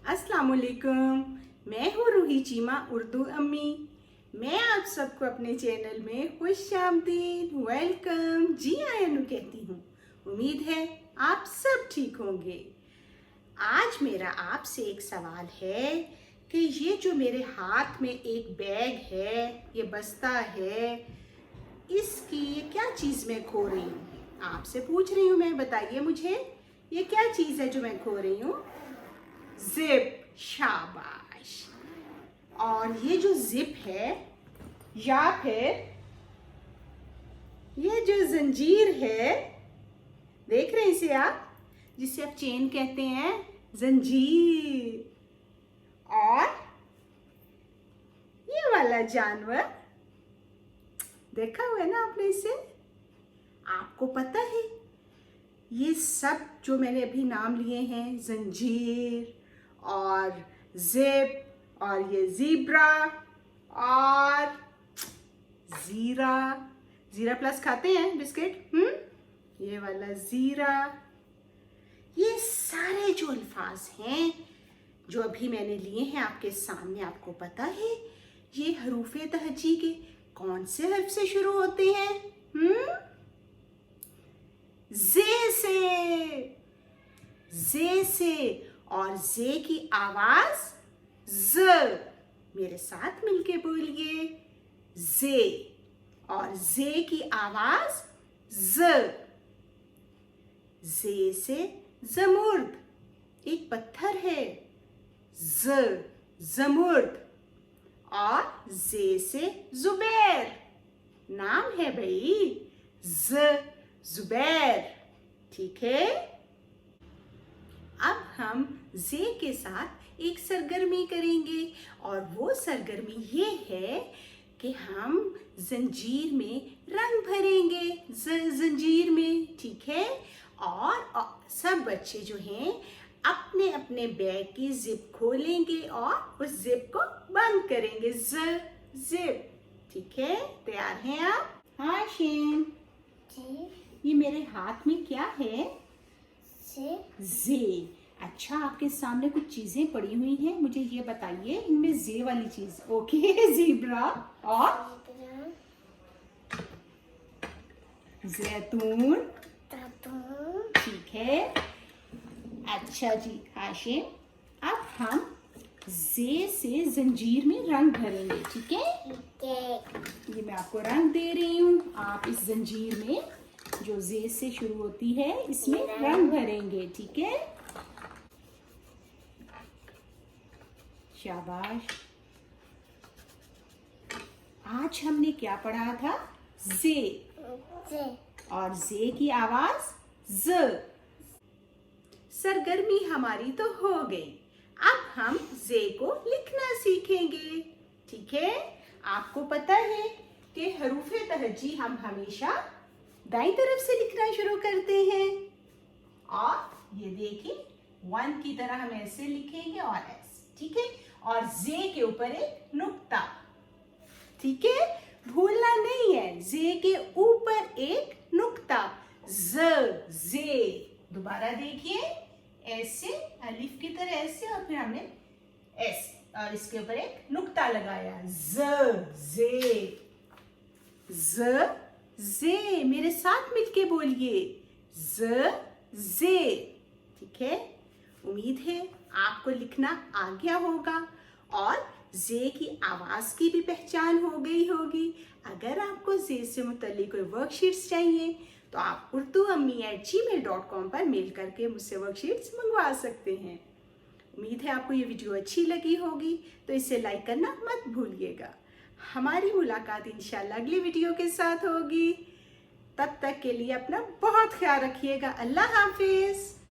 अस्सलाम वालेकुम। मैं हूँ रूही चीमा उर्दू अम्मी। मैं आप सबको अपने चैनल में खुशामदीद, वेलकम, जी आयन कहती हूँ। उम्मीद है आप सब ठीक होंगे। आज मेरा आपसे एक सवाल है कि ये जो मेरे हाथ में एक बैग है, ये बस्ता है, इसकी ये क्या चीज़ मैं खो रही हूँ? आपसे पूछ रही हूँ मैं, बताइए मुझे ये क्या चीज़ है जो मैं खो रही हूँ? जिप। शाबाश। और ये जो जिप है या फिर ये जो जंजीर है, देख रहे हैं इसे आप, जिसे आप चेन कहते हैं, जंजीर। और ये वाला जानवर देखा हुआ है ना आपने इसे? आपको पता है ये सब जो मैंने अभी नाम लिए हैं, जंजीर और जिप और ये ज़ीब्रा और ज़ीरा, ज़ीरा प्लस खाते हैं बिस्किट, ये वाला ज़ीरा, ये सारे जो अल्फाज हैं जो अभी मैंने लिए हैं आपके सामने, आपको पता है ये हरूफे तहजी के कौन से हर्फ से शुरू होते हैं? जे से। और जे की आवाज ज। मेरे साथ मिलके बोलिए, जे। और जे की आवाज ज। जे से जमुर्द, एक पत्थर है, जमुर्द। और जे से जुबैर, नाम है भाई, जुबैर। ठीक है। अब हम जे के साथ एक सरगर्मी करेंगे और वो सरगर्मी ये है कि हम जंजीर में रंग भरेंगे, जंजीर में। ठीक है। और सब बच्चे जो हैं अपने अपने बैग की जिप खोलेंगे और उस जिप को बंद करेंगे, जिप। ठीक है, तैयार हैं आप? हाँ शेन ये मेरे हाथ में क्या है? जे। अच्छा, आपके सामने कुछ चीजें पड़ी हुई हैं, मुझे ये बताइए इनमें जे वाली चीज। ओके, ज़ीब्रा और जैतून। ठीक है। अच्छा जी हाशिम, अब हम जे से जंजीर में रंग भरेंगे। ठीक है। ये मैं आपको रंग दे रही हूँ, आप इस जंजीर में जो जे से शुरू होती है इसमें रंग भरेंगे। ठीक है। शाबाश। आज हमने क्या पढ़ा था? जे। और जे की आवाज ज। सरगर्मी हमारी तो हो गई। अब हम जे को लिखना सीखेंगे। ठीक है। आपको पता है कि हरूफे तहजी हम हमेशा दाईं तरफ से लिखना शुरू करते हैं। और ये देखिए, 1 की तरह हम ऐसे लिखेंगे और ऐसे। ठीक है। और जे के ऊपर एक नुक्ता। ठीक है, भूलना नहीं है, जे के ऊपर एक नुक्ता, जे। दोबारा देखिए, ऐसे अलिफ की तरह ऐसे, और फिर हमने ऐसे, और इसके ऊपर एक नुक्ता लगाया, जे। मेरे साथ मिलके बोलिए, जे। ठीक है। उम्मीद है आपको लिखना आ गया होगा और जे की आवाज की भी पहचान हो गई होगी। अगर आपको जे से मुतल्लिक कोई वर्कशीट्स चाहिए तो आप urduammi@gmail.com पर मेल करके मुझसे वर्कशीट्स मंगवा सकते हैं। उम्मीद है आपको ये वीडियो अच्छी लगी होगी, तो इसे लाइक करना मत भूलिएगा। हमारी मुलाकात इंशाल्लाह अगली वीडियो के साथ होगी। तब तक के लिए अपना बहुत ख्याल रखिएगा। अल्लाह हाफिज।